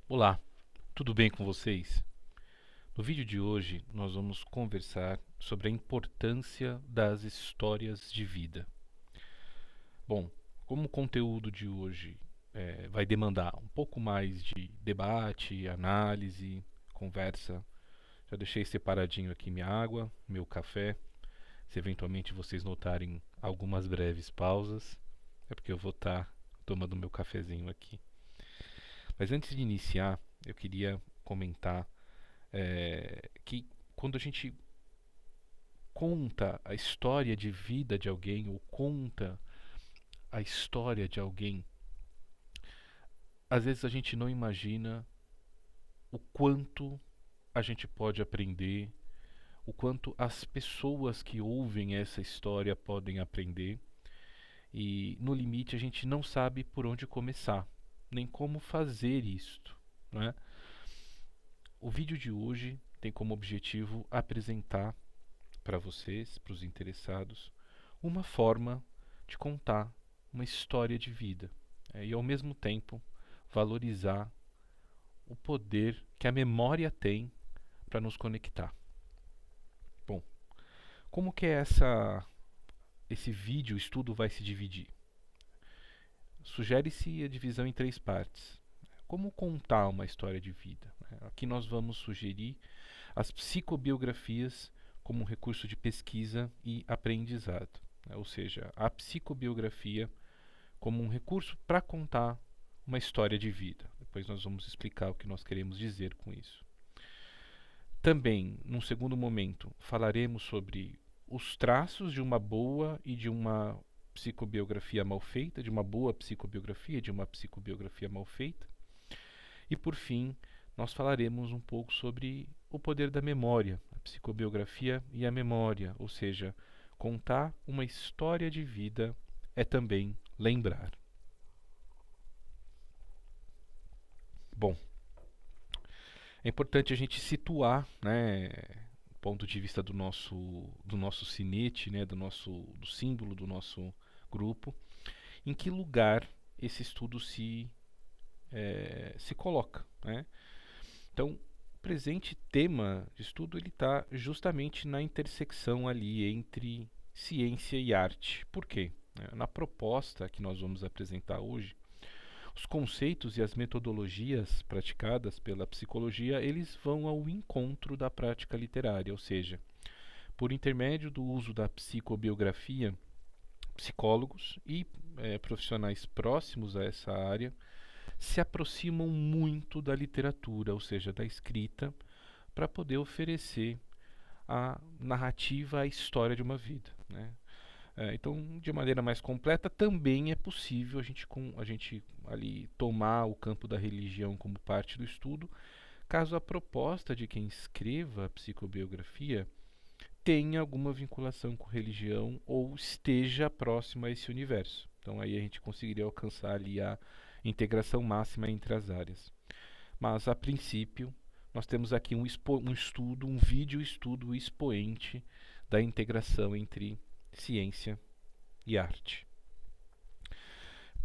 Olá, tudo bem com vocês? No vídeo de hoje, nós vamos conversar sobre a importância das histórias de vida. Bom, como o conteúdo de hoje vai demandar um pouco mais de debate, análise, conversa, já deixei separadinho aqui minha água, meu café. Se eventualmente vocês notarem algumas breves pausas, é porque eu vou estar tomando meu cafezinho aqui. Mas antes de iniciar, eu queria comentar que quando a gente conta a história de vida de alguém ou conta a história de alguém, às vezes a gente não imagina o quanto a gente pode aprender, o quanto as pessoas que ouvem essa história podem aprender, e no limite a gente não sabe por onde começar, nem como fazer isto, não é? O vídeo de hoje tem como objetivo apresentar para vocês, para os interessados, uma forma de contar uma história de vida e, ao mesmo tempo, valorizar o poder que a memória tem para nos conectar. Bom, como que esse vídeo estudo vai se dividir? Sugere-se a divisão em três partes. Como contar uma história de vida? Aqui nós vamos sugerir as psicobiografias como um recurso de pesquisa e aprendizado, ou seja, a psicobiografia como um recurso para contar uma história de vida. Depois nós vamos explicar o que nós queremos dizer com isso. Também, num segundo momento, falaremos sobre os traços de uma boa e de uma psicobiografia mal feita, de uma boa psicobiografia e de uma psicobiografia mal feita. E por fim, nós falaremos um pouco sobre o poder da memória, a psicobiografia e a memória, ou seja, contar uma história de vida é também lembrar. Bom, é importante a gente situar, né, do ponto de vista do nosso sinete, né, do símbolo do nosso grupo, em que lugar esse estudo se coloca, né? Então, o presente tema de estudo ele está justamente na intersecção ali entre ciência e arte. Por quê? Na proposta que nós vamos apresentar hoje, os conceitos e as metodologias praticadas pela psicologia, eles vão ao encontro da prática literária, ou seja, por intermédio do uso da psicobiografia, psicólogos e profissionais próximos a essa área se aproximam muito da literatura, ou seja, da escrita, para poder oferecer a narrativa, a história de uma vida, né? Então, de maneira mais completa, também é possível a gente ali tomar o campo da religião como parte do estudo, caso a proposta de quem escreva a psicobiografia tenha alguma vinculação com religião ou esteja próxima a esse universo. Então aí a gente conseguiria alcançar ali a integração máxima entre as áreas. Mas a princípio nós temos aqui um estudo, um vídeo estudo expoente da integração entre ciência e arte.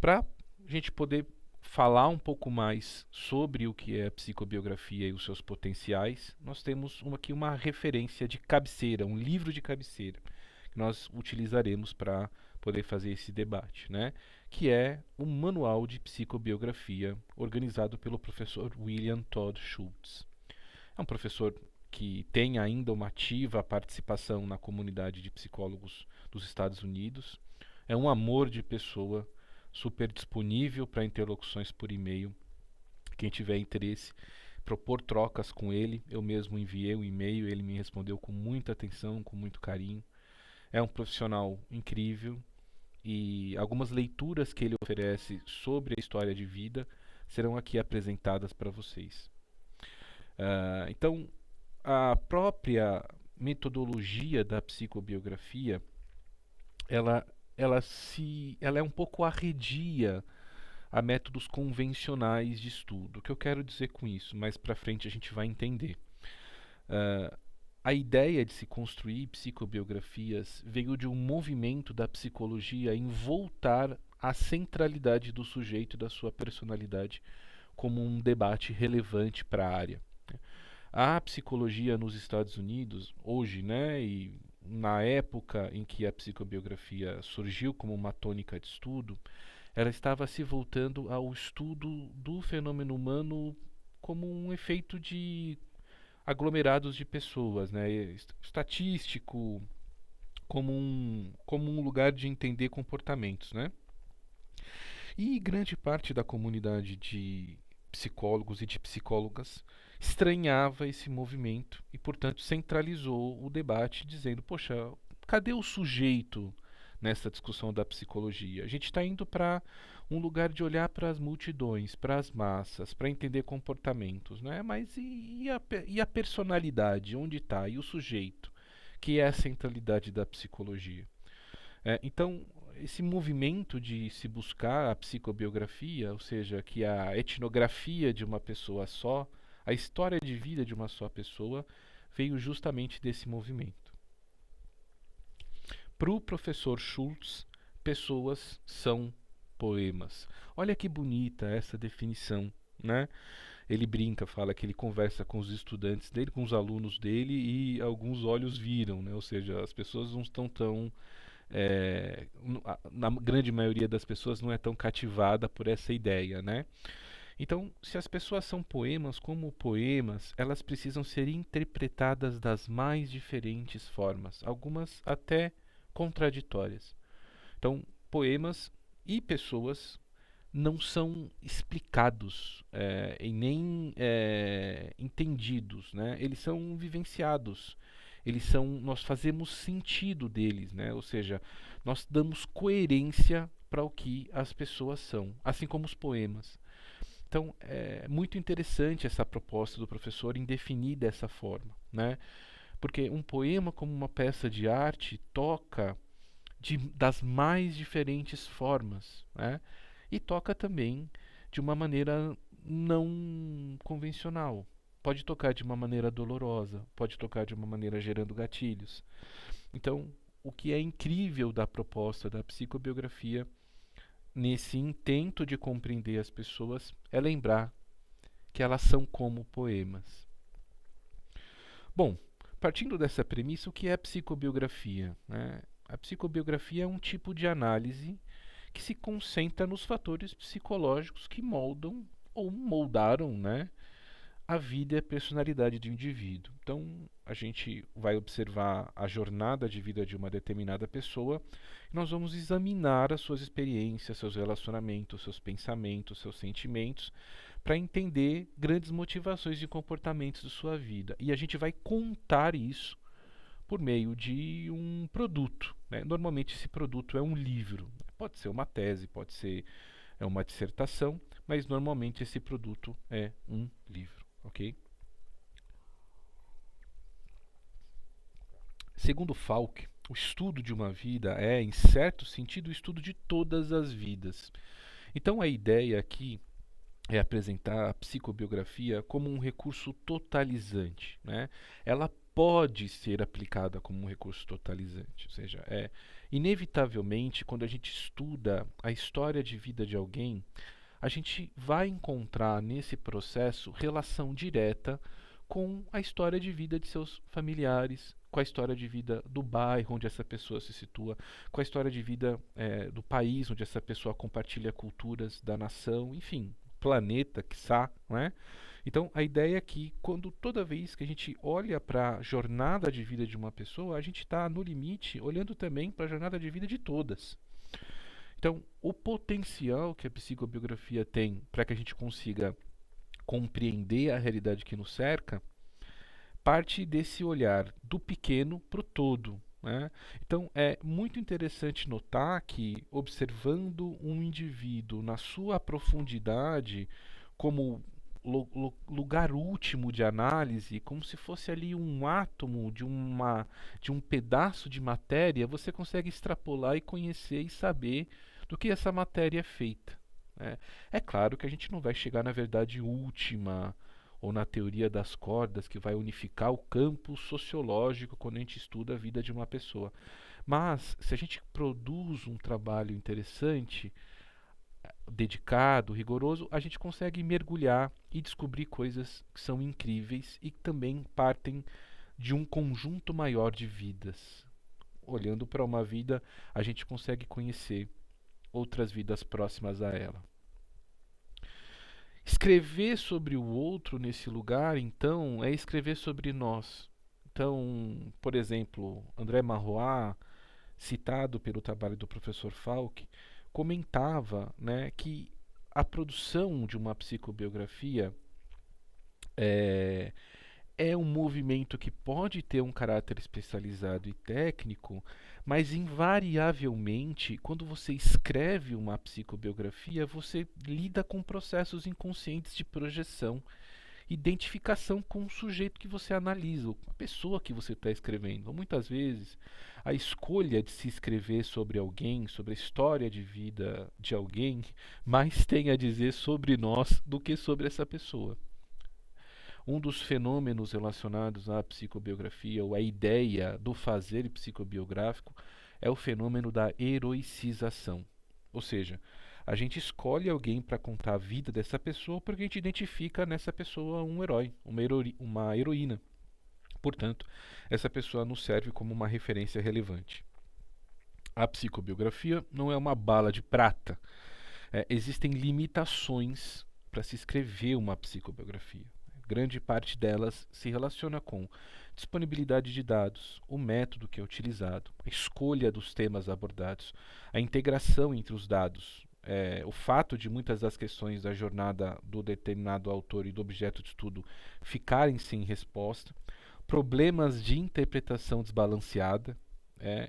Para a gente poder falar um pouco mais sobre o que é a psicobiografia e os seus potenciais, nós temos aqui uma referência de cabeceira, um livro de cabeceira, que nós utilizaremos para poder fazer esse debate, né? Que é o Manual de Psicobiografia, organizado pelo professor William Todd Schultz. É um professor que tem ainda uma ativa participação na comunidade de psicólogos dos Estados Unidos. É um amor de pessoa, super disponível para interlocuções por e-mail. Quem tiver interesse, propor trocas com ele. Eu mesmo enviei um e-mail, ele me respondeu com muita atenção, com muito carinho. É um profissional incrível e algumas leituras que ele oferece sobre a história de vida serão aqui apresentadas para vocês. Então, a própria metodologia da psicobiografia, ela, ela é um pouco arredia a métodos convencionais de estudo. O que eu quero dizer com isso? Mais para frente a gente vai entender. Uh, a ideia de se construir psicobiografias veio de um movimento da psicologia em voltar à centralidade do sujeito e da sua personalidade como um debate relevante para a área. A psicologia nos Estados Unidos, hoje, né, e na época em que a psicobiografia surgiu como uma tônica de estudo, ela estava se voltando ao estudo do fenômeno humano como um efeito de aglomerados de pessoas, né, estatístico, como um lugar de entender comportamentos, né? E grande parte da comunidade de psicólogos e de psicólogas estranhava esse movimento e, portanto, centralizou o debate dizendo: poxa, cadê o sujeito nessa discussão da psicologia? A gente está indo para um lugar de olhar para as multidões, para as massas, para entender comportamentos, né? Mas e a personalidade? Onde está? E o sujeito? Que é a centralidade da psicologia. Então, esse movimento de se buscar a psicobiografia, ou seja, que a etnografia de uma pessoa só, a história de vida de uma só pessoa, veio justamente desse movimento. Para o professor Schultz, pessoas são poemas. Olha que bonita essa definição, né? Ele brinca, fala que ele conversa com os estudantes dele, com os alunos dele, e alguns olhos viram, né? Ou seja, as pessoas não estão tão na grande maioria das pessoas não é tão cativada por essa ideia, né? Então, se as pessoas são poemas, como poemas, elas precisam ser interpretadas das mais diferentes formas, algumas até contraditórias. Então, poemas e pessoas não são explicados e nem entendidos, né? Eles são vivenciados. Nós fazemos sentido deles, né? Ou seja, nós damos coerência para o que as pessoas são, assim como os poemas. Então, é muito interessante essa proposta do professor em definir dessa forma, né? Porque um poema, como uma peça de arte, toca das mais diferentes formas, né? E toca também de uma maneira não convencional. Pode tocar de uma maneira dolorosa, pode tocar de uma maneira gerando gatilhos. Então, o que é incrível da proposta da psicobiografia, nesse intento de compreender as pessoas, é lembrar que elas são como poemas. Bom, partindo dessa premissa, o que é a psicobiografia, né? A psicobiografia é um tipo de análise que se concentra nos fatores psicológicos que moldam ou moldaram, né, a vida e a personalidade de um indivíduo. Então, a gente vai observar a jornada de vida de uma determinada pessoa e nós vamos examinar as suas experiências, seus relacionamentos, seus pensamentos, seus sentimentos, para entender grandes motivações de comportamentos de sua vida. E a gente vai contar isso por meio de um produto, né? Normalmente esse produto é um livro, pode ser uma tese, pode ser uma dissertação, mas normalmente esse produto é um livro, ok? Segundo Falk, o estudo de uma vida é, em certo sentido, o estudo de todas as vidas. Então a ideia aqui é apresentar a psicobiografia como um recurso totalizante, né? Ela pode ser aplicada como um recurso totalizante, ou seja, inevitavelmente quando a gente estuda a história de vida de alguém, a gente vai encontrar nesse processo relação direta com a história de vida de seus familiares, com a história de vida do bairro onde essa pessoa se situa, com a história de vida do país onde essa pessoa compartilha culturas da nação, enfim, planeta, quiçá, né? Então, a ideia é que toda vez que a gente olha para a jornada de vida de uma pessoa, a gente está, no limite, olhando também para a jornada de vida de todas. Então, o potencial que a psicobiografia tem para que a gente consiga compreender a realidade que nos cerca, parte desse olhar do pequeno para o todo, né? Então, é muito interessante notar que, observando um indivíduo na sua profundidade, como lugar último de análise, como se fosse ali um átomo de um pedaço de matéria, você consegue extrapolar e conhecer e saber do que essa matéria é feita, né? É claro que a gente não vai chegar na verdade última ou na teoria das cordas que vai unificar o campo sociológico quando a gente estuda a vida de uma pessoa. Mas, se a gente produz um trabalho interessante, dedicado, rigoroso, a gente consegue mergulhar e descobrir coisas que são incríveis e que também partem de um conjunto maior de vidas. Olhando para uma vida, a gente consegue conhecer outras vidas próximas a ela. Escrever sobre o outro nesse lugar, então, é escrever sobre nós. Então, por exemplo, André Marrois, citado pelo trabalho do professor Falck, comentava, né, que a produção de uma psicobiografia é, é um movimento que pode ter um caráter especializado e técnico, mas invariavelmente, quando você escreve uma psicobiografia, você lida com processos inconscientes de projeção, identificação com o sujeito que você analisa, a pessoa que você está escrevendo. Muitas vezes, a escolha de se escrever sobre alguém, sobre a história de vida de alguém, mais tem a dizer sobre nós do que sobre essa pessoa. Um dos fenômenos relacionados à psicobiografia, ou à ideia do fazer psicobiográfico, é o fenômeno da heroicização. Ou seja, a gente escolhe alguém para contar a vida dessa pessoa porque a gente identifica nessa pessoa um herói, uma heroína. Portanto, essa pessoa nos serve como uma referência relevante. A psicobiografia não é uma bala de prata. Existem limitações para se escrever uma psicobiografia. Grande parte delas se relaciona com disponibilidade de dados, o método que é utilizado, a escolha dos temas abordados, a integração entre os dados, o fato de muitas das questões da jornada do determinado autor e do objeto de estudo ficarem sem resposta, problemas de interpretação desbalanceada,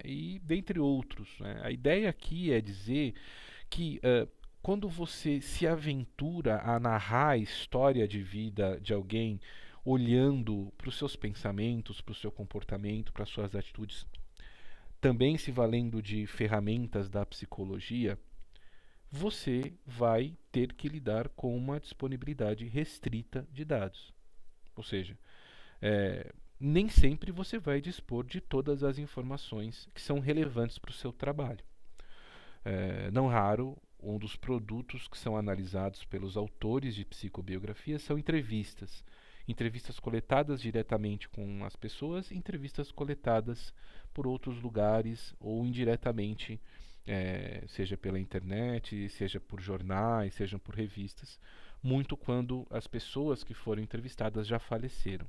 e dentre outros. A ideia aqui é dizer que quando você se aventura a narrar a história de vida de alguém, olhando para os seus pensamentos, para o seu comportamento, para as suas atitudes, também se valendo de ferramentas da psicologia, você vai ter que lidar com uma disponibilidade restrita de dados. Ou seja, nem sempre você vai dispor de todas as informações que são relevantes para o seu trabalho. Não raro, um dos produtos que são analisados pelos autores de psicobiografias são entrevistas. Entrevistas coletadas diretamente com as pessoas, entrevistas coletadas por outros lugares ou indiretamente, seja pela internet, seja por jornais, seja por revistas, muito quando as pessoas que foram entrevistadas já faleceram.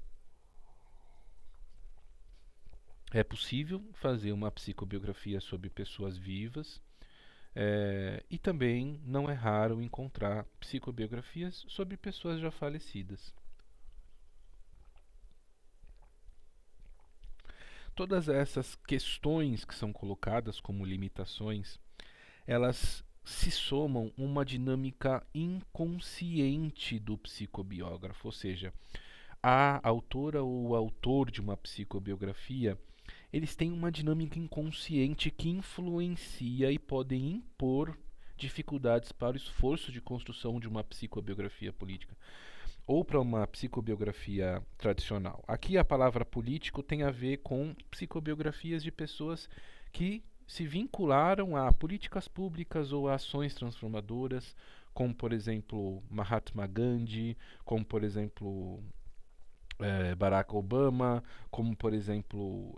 É possível fazer uma psicobiografia sobre pessoas vivas, e também não é raro encontrar psicobiografias sobre pessoas já falecidas. Todas essas questões que são colocadas como limitações, elas se somam uma dinâmica inconsciente do psicobiógrafo, ou seja, a autora ou o autor de uma psicobiografia, eles têm uma dinâmica inconsciente que influencia e podem impor dificuldades para o esforço de construção de uma psicobiografia política ou para uma psicobiografia tradicional. Aqui a palavra político tem a ver com psicobiografias de pessoas que se vincularam a políticas públicas ou a ações transformadoras, como por exemplo Mahatma Gandhi, como por exemplo Barack Obama, como por exemplo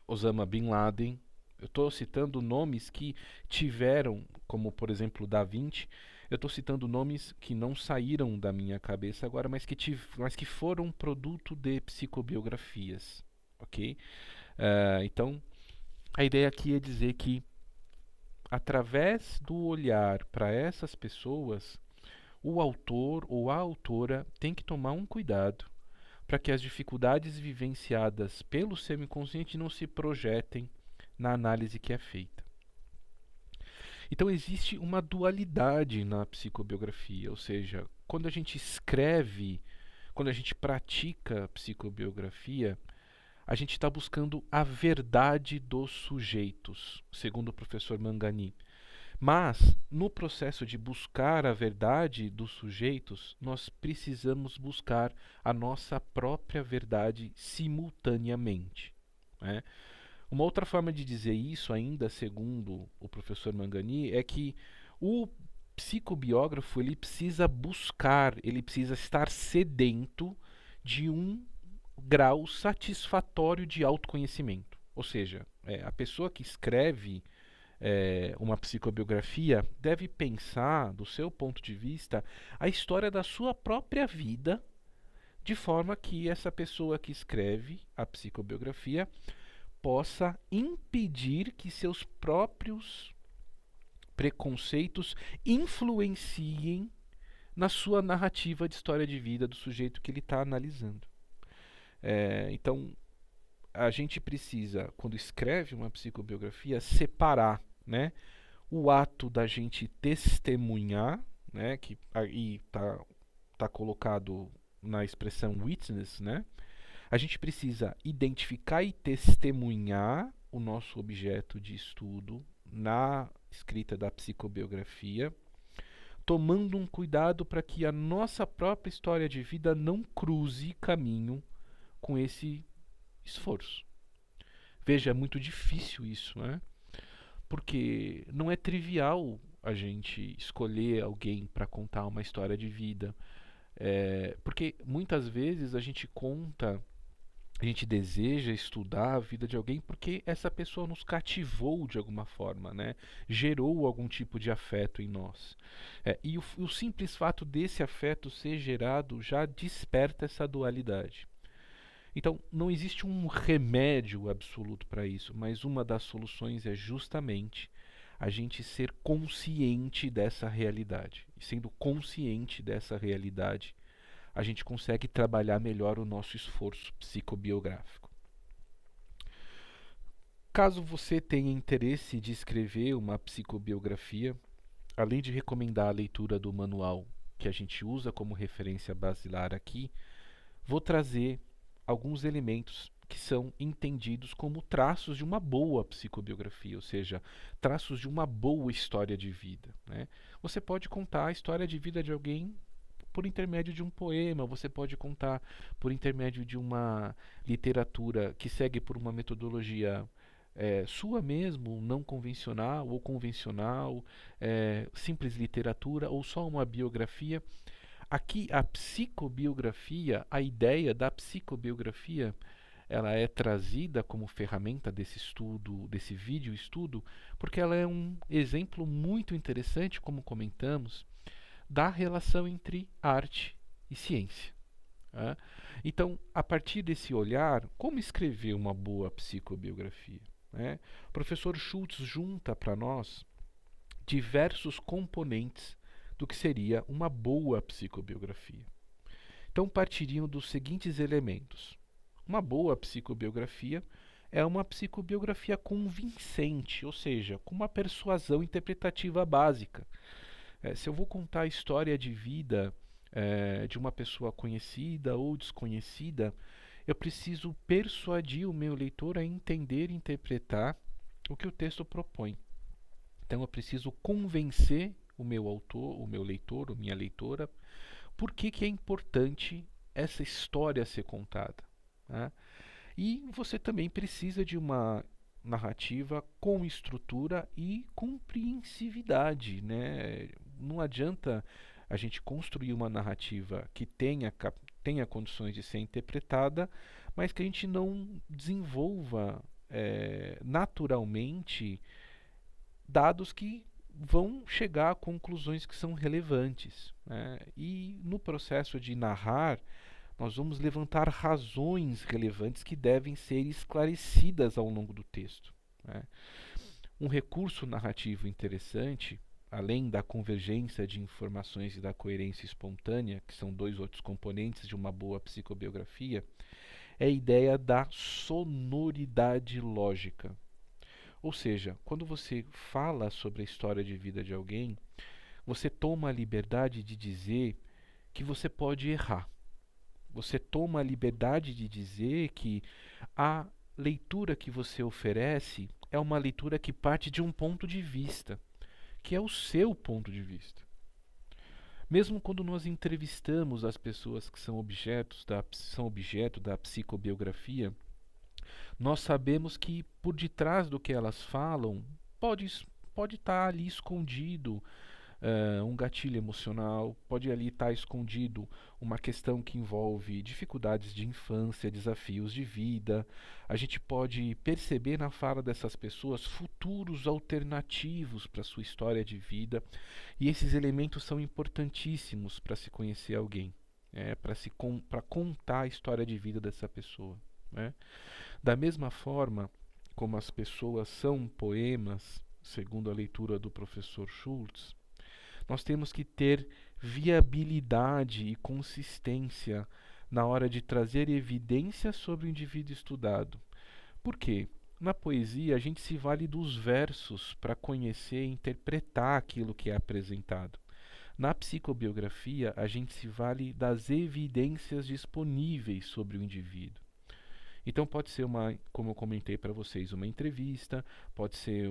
Osama Bin Laden. Eu estou citando nomes que tiveram, como por exemplo Da Vinci. Eu estou citando nomes que não saíram da minha cabeça agora, mas que foram produto de psicobiografias, ok? Então, a ideia aqui é dizer que, através do olhar para essas pessoas, o autor ou a autora tem que tomar um cuidado para que as dificuldades vivenciadas pelo seu inconsciente não se projetem na análise que é feita. Então existe uma dualidade na psicobiografia, ou seja, quando a gente escreve, quando a gente pratica psicobiografia, a gente está buscando a verdade dos sujeitos, segundo o professor Mangani. Mas, no processo de buscar a verdade dos sujeitos, nós precisamos buscar a nossa própria verdade simultaneamente. Né? Uma outra forma de dizer isso, ainda segundo o professor Mangani, é que o psicobiógrafo ele precisa buscar, ele precisa estar sedento de um grau satisfatório de autoconhecimento. Ou seja, a pessoa que escreve uma psicobiografia deve pensar, do seu ponto de vista, a história da sua própria vida, de forma que essa pessoa que escreve a psicobiografia possa impedir que seus próprios preconceitos influenciem na sua narrativa de história de vida do sujeito que ele está analisando. Então, a gente precisa, quando escreve uma psicobiografia, separar, né, o ato da gente testemunhar, né, que aí tá colocado na expressão witness, né? A gente precisa identificar e testemunhar o nosso objeto de estudo na escrita da psicobiografia, tomando um cuidado para que a nossa própria história de vida não cruze caminho com esse esforço. Veja, é muito difícil isso, né? Porque não é trivial a gente escolher alguém para contar uma história de vida. Porque muitas vezes a gente deseja estudar a vida de alguém porque essa pessoa nos cativou de alguma forma, né? Gerou algum tipo de afeto em nós. E o simples fato desse afeto ser gerado já desperta essa dualidade. Então, não existe um remédio absoluto para isso, mas uma das soluções é justamente a gente ser consciente dessa realidade. E sendo consciente dessa realidade, a gente consegue trabalhar melhor o nosso esforço psicobiográfico. Caso você tenha interesse de escrever uma psicobiografia, além de recomendar a leitura do manual que a gente usa como referência basilar aqui, vou trazer alguns elementos que são entendidos como traços de uma boa psicobiografia, ou seja, traços de uma boa história de vida, né? Você pode contar a história de vida de alguém por intermédio de um poema, você pode contar por intermédio de uma literatura que segue por uma metodologia sua mesmo, não convencional ou convencional, simples literatura ou só uma biografia. Aqui a psicobiografia, a ideia da psicobiografia, ela é trazida como ferramenta desse estudo, desse vídeo estudo, porque ela é um exemplo muito interessante, como comentamos, da relação entre arte e ciência. Né? Então, a partir desse olhar, como escrever uma boa psicobiografia? Né? O professor Schultz junta para nós diversos componentes do que seria uma boa psicobiografia. Então, partiriam dos seguintes elementos. Uma boa psicobiografia é uma psicobiografia convincente, ou seja, com uma persuasão interpretativa básica. Se eu vou contar a história de vida de uma pessoa conhecida ou desconhecida, eu preciso persuadir o meu leitor a entender e interpretar o que o texto propõe. Então eu preciso convencer o meu autor, o meu leitor, ou minha leitora, por que é importante essa história ser contada. Né? E você também precisa de uma narrativa com estrutura e compreensividade, né? Não adianta a gente construir uma narrativa que tenha condições de ser interpretada, mas que a gente não desenvolva naturalmente dados que vão chegar a conclusões que são relevantes. Né? E no processo de narrar, nós vamos levantar razões relevantes que devem ser esclarecidas ao longo do texto. Né? Um recurso narrativo interessante, além da convergência de informações e da coerência espontânea, que são dois outros componentes de uma boa psicobiografia, é a ideia da sonoridade lógica. Ou seja, quando você fala sobre a história de vida de alguém, você toma a liberdade de dizer que você pode errar. Você toma a liberdade de dizer que a leitura que você oferece é uma leitura que parte de um ponto de vista, que é o seu ponto de vista. Mesmo quando nós entrevistamos as pessoas que são objeto da psicobiografia, nós sabemos que por detrás do que elas falam pode estar ali escondido um gatilho emocional, pode ali estar escondido uma questão que envolve dificuldades de infância, desafios de vida. A gente pode perceber na fala dessas pessoas futuros alternativos para sua história de vida, e esses elementos são importantíssimos para se conhecer alguém, para contar a história de vida dessa pessoa, né? Da mesma forma como as pessoas são poemas, segundo a leitura do professor Schultz, nós temos que ter viabilidade e consistência na hora de trazer evidências sobre o indivíduo estudado. Por quê? Na poesia, a gente se vale dos versos para conhecer e interpretar aquilo que é apresentado. Na psicobiografia, a gente se vale das evidências disponíveis sobre o indivíduo. Então pode ser como eu comentei para vocês, uma entrevista, pode ser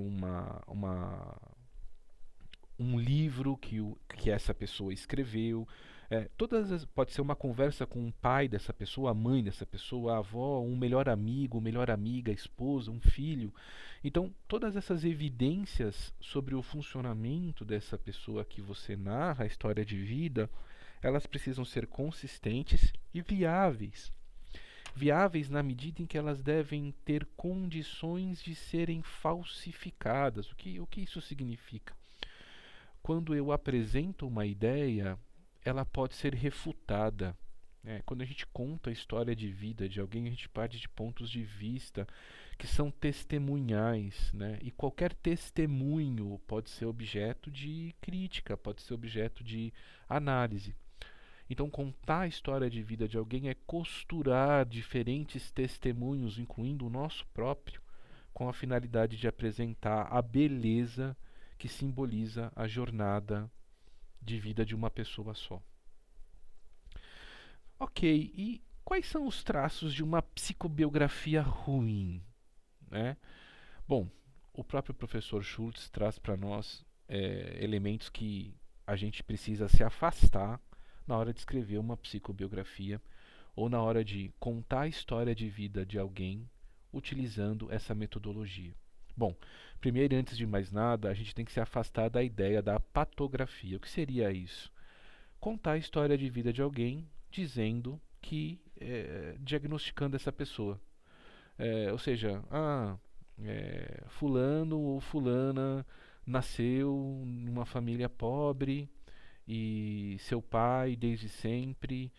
um livro que essa pessoa escreveu, pode ser uma conversa com o pai dessa pessoa, a mãe dessa pessoa, a avó, um melhor amigo, melhor amiga, a esposa, um filho. Então, todas essas evidências sobre o funcionamento dessa pessoa que você narra a história de vida, elas precisam ser consistentes e viáveis. Viáveis na medida em que elas devem ter condições de serem falsificadas. O que isso significa? Quando eu apresento uma ideia, ela pode ser refutada. Quando a gente conta a história de vida de alguém, a gente parte de pontos de vista que são testemunhais, né? E qualquer testemunho pode ser objeto de crítica, pode ser objeto de análise. Então, contar a história de vida de alguém é costurar diferentes testemunhos, incluindo o nosso próprio, com a finalidade de apresentar a beleza que simboliza a jornada de vida de uma pessoa só. Ok, e quais são os traços de uma psicobiografia ruim, né? Bom, o próprio professor Schultz traz para nós elementos que a gente precisa se afastar na hora de escrever uma psicobiografia ou na hora de contar a história de vida de alguém utilizando essa metodologia. Bom, primeiro e antes de mais nada, a gente tem que se afastar da ideia da patografia. O que seria isso? Contar a história de vida de alguém dizendo que, diagnosticando essa pessoa. Ou seja, fulano ou fulana nasceu numa família pobre e seu pai desde sempre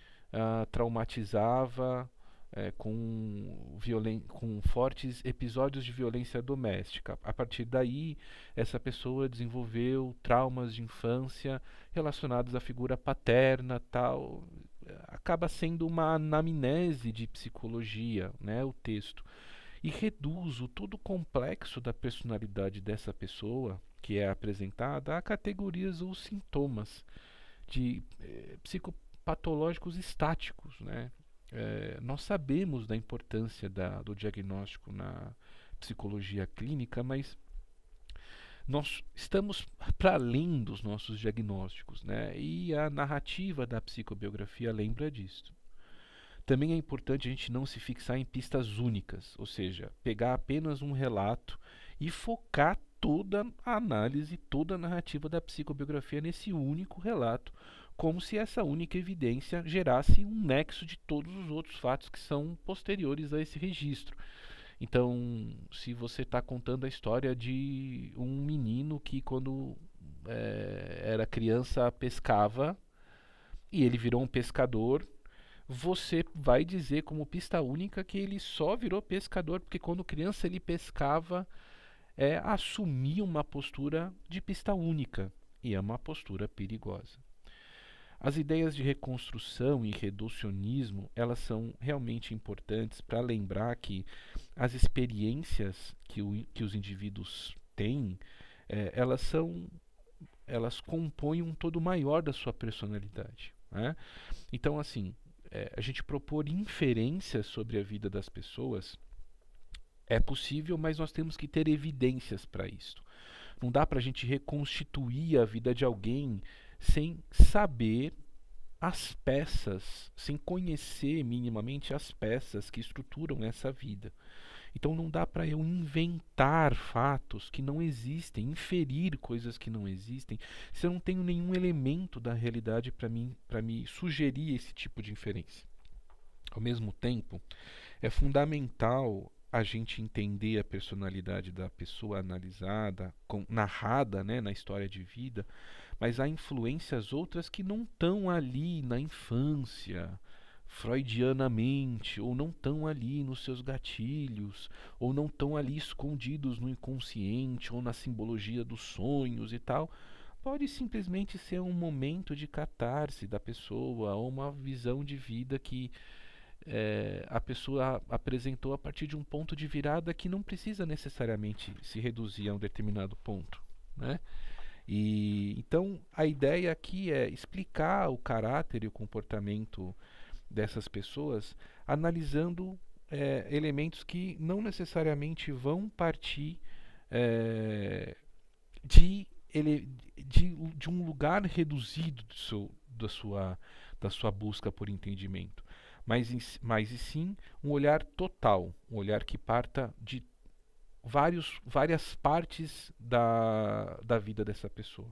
traumatizava com fortes episódios de violência doméstica. A partir daí, essa pessoa desenvolveu traumas de infância relacionados à figura paterna, tal. Acaba sendo uma anamnese de psicologia, né, o texto. E reduz o todo complexo da personalidade dessa pessoa, que é apresentada, a categorias ou sintomas de psicopatológicos estáticos, né? Nós sabemos da importância do diagnóstico na psicologia clínica, mas nós estamos para além dos nossos diagnósticos, né? E a narrativa da psicobiografia lembra disso. Também é importante a gente não se fixar em pistas únicas, ou seja, pegar apenas um relato e focar toda a análise, toda a narrativa da psicobiografia nesse único relato, como se essa única evidência gerasse um nexo de todos os outros fatos que são posteriores a esse registro. Então, se você está contando a história de um menino que quando era criança pescava e ele virou um pescador, você vai dizer como pista única que ele só virou pescador porque quando criança ele pescava, assumir uma postura de pista única, e é uma postura perigosa. As ideias de reconstrução e reducionismo, elas são realmente importantes para lembrar que as experiências que os indivíduos têm, elas compõem um todo maior da sua personalidade, né? Então, assim, a gente propor inferências sobre a vida das pessoas é possível, mas nós temos que ter evidências para isso. Não dá para a gente reconstituir a vida de alguém sem saber as peças, sem conhecer minimamente as peças que estruturam essa vida. Então não dá para eu inventar fatos que não existem, inferir coisas que não existem, se eu não tenho nenhum elemento da realidade para me sugerir esse tipo de inferência. Ao mesmo tempo, é fundamental a gente entender a personalidade da pessoa analisada, narrada, né, na história de vida, mas há influências outras que não estão ali na infância, freudianamente, ou não estão ali nos seus gatilhos, ou não estão ali escondidos no inconsciente, ou na simbologia dos sonhos e tal. Pode simplesmente ser um momento de catarse da pessoa, ou uma visão de vida que a pessoa apresentou a partir de um ponto de virada que não precisa necessariamente se reduzir a um determinado ponto, né? E então a ideia aqui é explicar o caráter e o comportamento dessas pessoas, analisando elementos que não necessariamente vão partir é, de, de um lugar reduzido da sua busca por entendimento, mas e sim um olhar total, um olhar que parta de várias partes da vida dessa pessoa.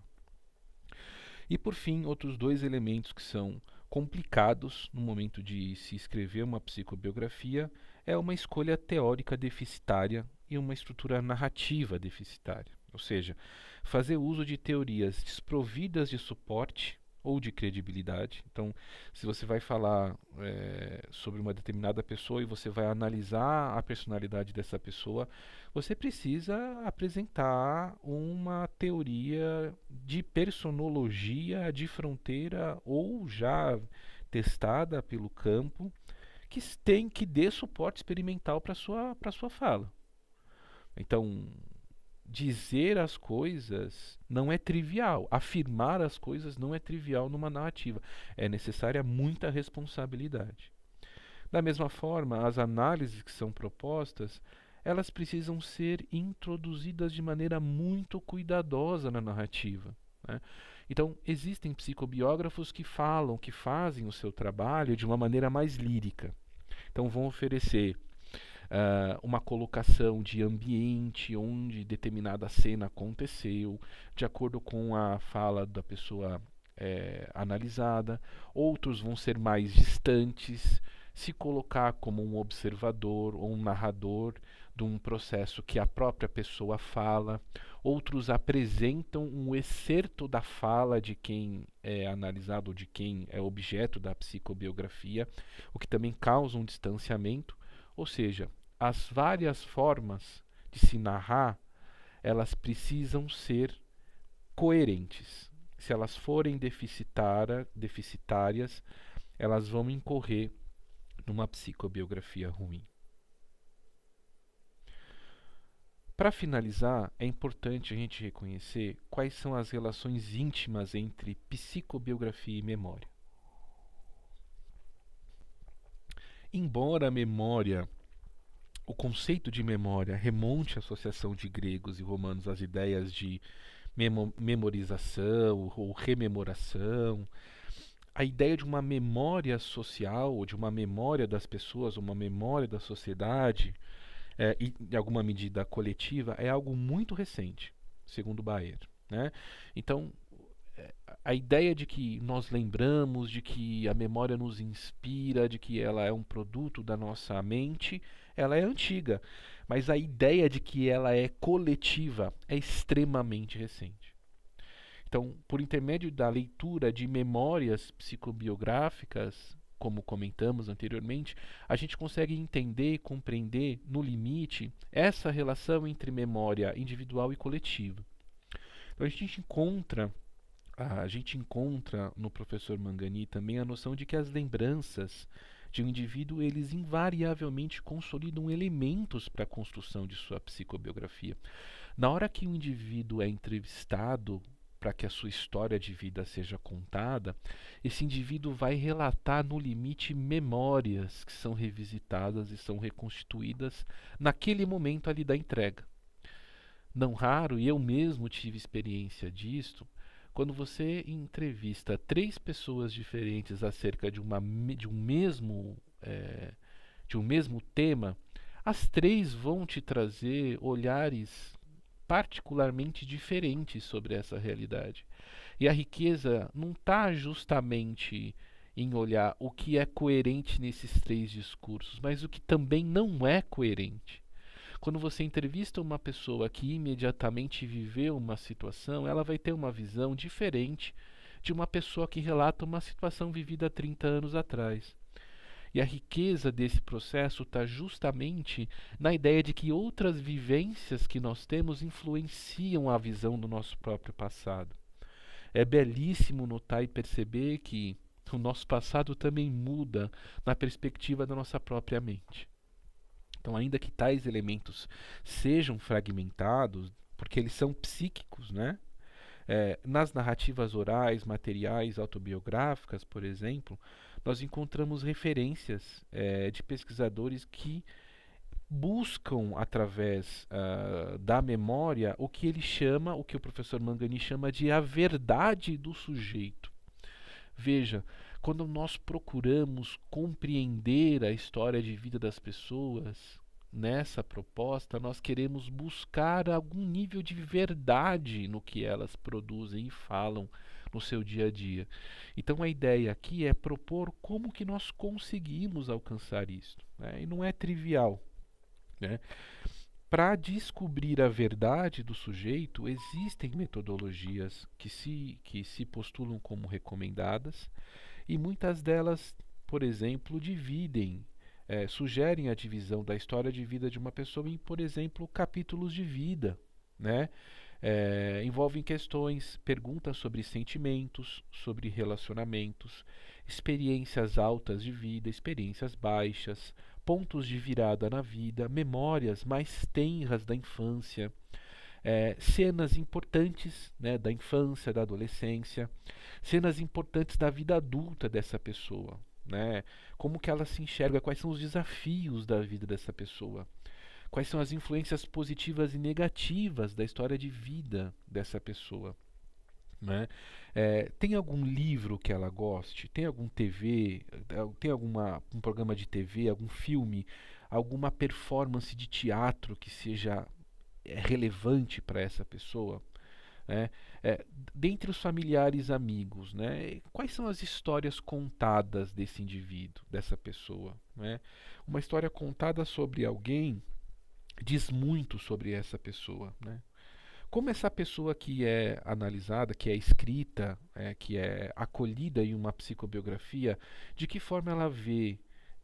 E por fim, outros dois elementos que são complicados no momento de se escrever uma psicobiografia é uma escolha teórica deficitária e uma estrutura narrativa deficitária. Ou seja, fazer uso de teorias desprovidas de suporte ou de credibilidade. Então, se você vai falar sobre uma determinada pessoa e você vai analisar a personalidade dessa pessoa, você precisa apresentar uma teoria de personologia de fronteira ou já testada pelo campo que dê suporte experimental para sua fala. Então, dizer as coisas não é trivial. Afirmar as coisas não é trivial numa narrativa. É necessária muita responsabilidade. Da mesma forma, as análises que são propostas, elas precisam ser introduzidas de maneira muito cuidadosa na narrativa, né? Então, existem psicobiógrafos que falam, que fazem o seu trabalho de uma maneira mais lírica. Então, vão oferecer uma colocação de ambiente onde determinada cena aconteceu, de acordo com a fala da pessoa analisada. Outros vão ser mais distantes, se colocar como um observador ou um narrador de um processo que a própria pessoa fala. Outros apresentam um excerto da fala de quem é analisado, ou de quem é objeto da psicobiografia, o que também causa um distanciamento. Ou seja, as várias formas de se narrar, elas precisam ser coerentes. Se elas forem deficitárias, elas vão incorrer numa psicobiografia ruim. Para finalizar, é importante a gente reconhecer quais são as relações íntimas entre psicobiografia e memória. Embora a memória, o conceito de memória, remonte à associação de gregos e romanos às ideias de memorização ou rememoração, a ideia de uma memória social, ou de uma memória das pessoas, uma memória da sociedade, e em alguma medida coletiva, é algo muito recente, segundo Baer, né? Então, a ideia de que nós lembramos, de que a memória nos inspira, de que ela é um produto da nossa mente, ela é antiga. Mas a ideia de que ela é coletiva é extremamente recente. Então, por intermédio da leitura de memórias psicobiográficas, como comentamos anteriormente, a gente consegue entender e compreender, no limite, essa relação entre memória individual e coletiva. Então, a gente encontra no professor Mangani também a noção de que as lembranças de um indivíduo, eles invariavelmente consolidam elementos para a construção de sua psicobiografia. Na hora que um indivíduo é entrevistado para que a sua história de vida seja contada, esse indivíduo vai relatar no limite memórias que são revisitadas e são reconstituídas naquele momento ali da entrega. Não raro, e eu mesmo tive experiência disto, quando você entrevista 3 pessoas diferentes acerca de um mesmo tema, as três vão te trazer olhares particularmente diferentes sobre essa realidade. E a riqueza não está justamente em olhar o que é coerente nesses três discursos, mas o que também não é coerente. Quando você entrevista uma pessoa que imediatamente viveu uma situação, ela vai ter uma visão diferente de uma pessoa que relata uma situação vivida há 30 anos atrás. E a riqueza desse processo está justamente na ideia de que outras vivências que nós temos influenciam a visão do nosso próprio passado. É belíssimo notar e perceber que o nosso passado também muda na perspectiva da nossa própria mente. Então, ainda que tais elementos sejam fragmentados, porque eles são psíquicos, né? Nas narrativas orais, materiais, autobiográficas, por exemplo, nós encontramos referências de pesquisadores que buscam, através da memória, o que ele chama, o que o professor Mangani chama de a verdade do sujeito. Veja, quando nós procuramos compreender a história de vida das pessoas, nessa proposta, nós queremos buscar algum nível de verdade no que elas produzem e falam no seu dia a dia. Então a ideia aqui é propor como que nós conseguimos alcançar isso, né? E não é trivial, né? Para descobrir a verdade do sujeito, existem metodologias que se postulam como recomendadas, e muitas delas, por exemplo, sugerem a divisão da história de vida de uma pessoa em, por exemplo, capítulos de vida, né? Envolvem questões, perguntas sobre sentimentos, sobre relacionamentos, experiências altas de vida, experiências baixas, pontos de virada na vida, memórias mais tenras da infância, cenas importantes, né, da infância, da adolescência, cenas importantes da vida adulta dessa pessoa, né? Como que ela se enxerga, quais são os desafios da vida dessa pessoa, quais são as influências positivas e negativas da história de vida dessa pessoa, né? Tem algum livro que ela goste? Tem algum tem um programa de TV, algum filme, alguma performance de teatro que seja relevante para essa pessoa? Né? Dentre os familiares amigos, né? Quais são as histórias contadas desse indivíduo, dessa pessoa? Né? Uma história contada sobre alguém diz muito sobre essa pessoa, né? Como essa pessoa que é analisada, que é escrita, que é acolhida em uma psicobiografia, de que forma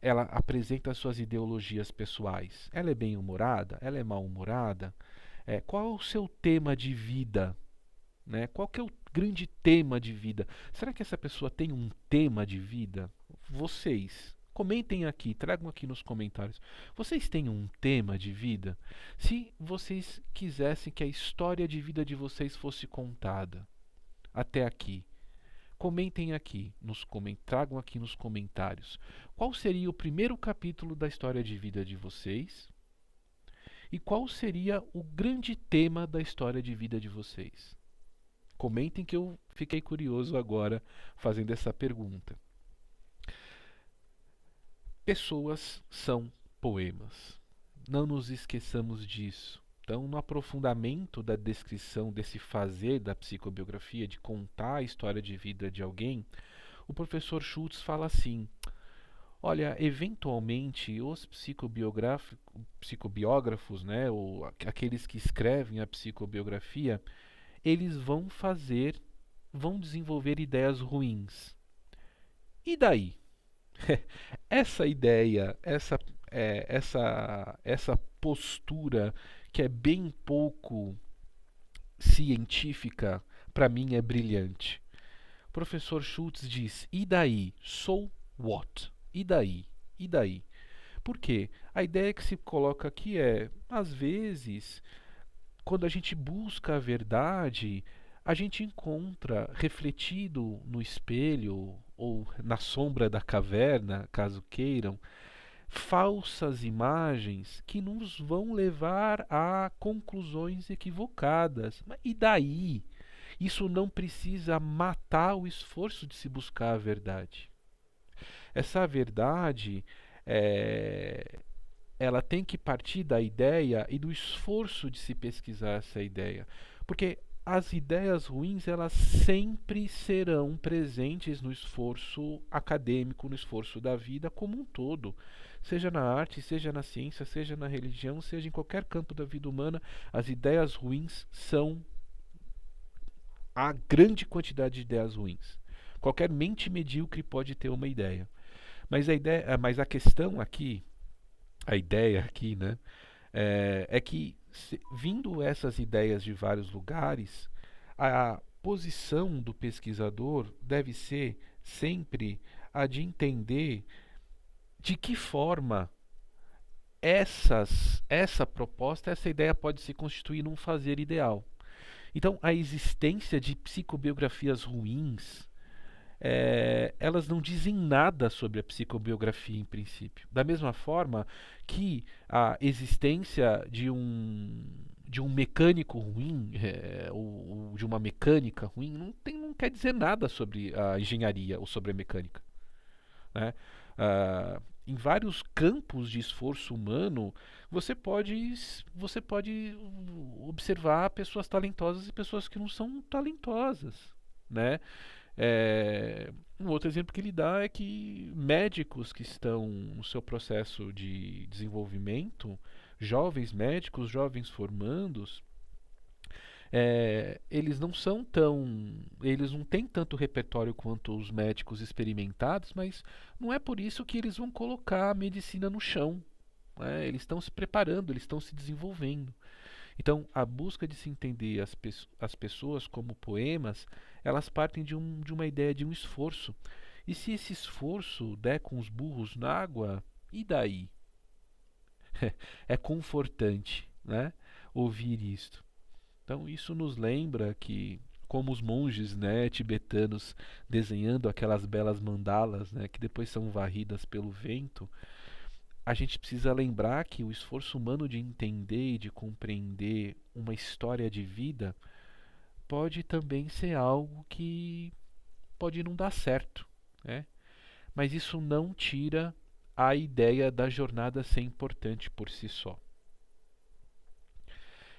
ela apresenta suas ideologias pessoais? Ela é bem-humorada? Ela é mal-humorada? Qual é o seu tema de vida? Né? Qual que é o grande tema de vida? Será que essa pessoa tem um tema de vida? Vocês, comentem aqui, tragam aqui nos comentários. Vocês têm um tema de vida? Se vocês quisessem que a história de vida de vocês fosse contada até aqui, comentem aqui, tragam aqui nos comentários. Qual seria o primeiro capítulo da história de vida de vocês? E qual seria o grande tema da história de vida de vocês? Comentem que eu fiquei curioso agora fazendo essa pergunta. Pessoas são poemas. Não nos esqueçamos disso. Então, no aprofundamento da descrição desse fazer da psicobiografia, de contar a história de vida de alguém, o professor Schultz fala assim: olha, eventualmente os psicobiógrafos, né, ou aqueles que escrevem a psicobiografia, eles vão desenvolver ideias ruins. E daí? Essa ideia, essa postura que é bem pouco científica, para mim é brilhante. O professor Schultz diz: e daí? So what? E daí? E daí? Por quê? A ideia que se coloca aqui é, às vezes, quando a gente busca a verdade, a gente encontra refletido no espelho ou na sombra da caverna, caso queiram, falsas imagens que nos vão levar a conclusões equivocadas. E daí? Isso não precisa matar o esforço de se buscar a verdade. Essa verdade ela tem que partir da ideia e do esforço de se pesquisar essa ideia. Porque as ideias ruins, elas sempre serão presentes no esforço acadêmico, no esforço da vida como um todo. Seja na arte, seja na ciência, seja na religião, seja em qualquer campo da vida humana, as ideias ruins são a grande quantidade de ideias ruins. Qualquer mente medíocre pode ter uma ideia. Mas a questão aqui, a ideia aqui, né, é que vindo essas ideias de vários lugares, a posição do pesquisador deve ser sempre a de entender de que forma essa proposta, essa ideia pode se constituir num fazer ideal. Então, a existência de psicobiografias ruins, elas não dizem nada sobre a psicobiografia em princípio. Da mesma forma que a existência de um mecânico ruim, ou de uma mecânica ruim, não quer dizer nada sobre a engenharia ou sobre a mecânica, né? Em vários campos de esforço humano, você pode observar pessoas talentosas e pessoas que não são talentosas, né? Um outro exemplo que ele dá é que médicos que estão no seu processo de desenvolvimento, jovens médicos, jovens formandos, eles não têm tanto repertório quanto os médicos experimentados, mas não é por isso que eles vão colocar a medicina no chão, né? Eles estão se preparando, eles estão se desenvolvendo. Então, a busca de se entender as pessoas como poemas, elas partem de uma ideia de um esforço. E se esse esforço der com os burros na água, e daí? É confortante, né, ouvir isto. Então, isso nos lembra que, como os monges, né, tibetanos desenhando aquelas belas mandalas, né, que depois são varridas pelo vento, a gente precisa lembrar que o esforço humano de entender e de compreender uma história de vida pode também ser algo que pode não dar certo, né? Mas isso não tira a ideia da jornada ser importante por si só.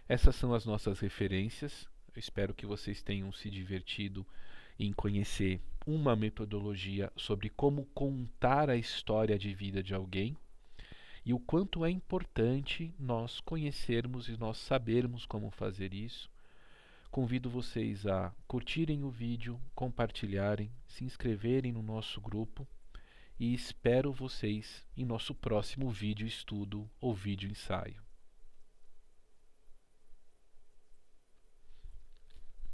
Essas são as nossas referências. Eu espero que vocês tenham se divertido em conhecer uma metodologia sobre como contar a história de vida de alguém e o quanto é importante nós conhecermos e nós sabermos como fazer isso. Convido vocês a curtirem o vídeo, compartilharem, se inscreverem no nosso grupo e espero vocês em nosso próximo vídeo estudo ou vídeo ensaio.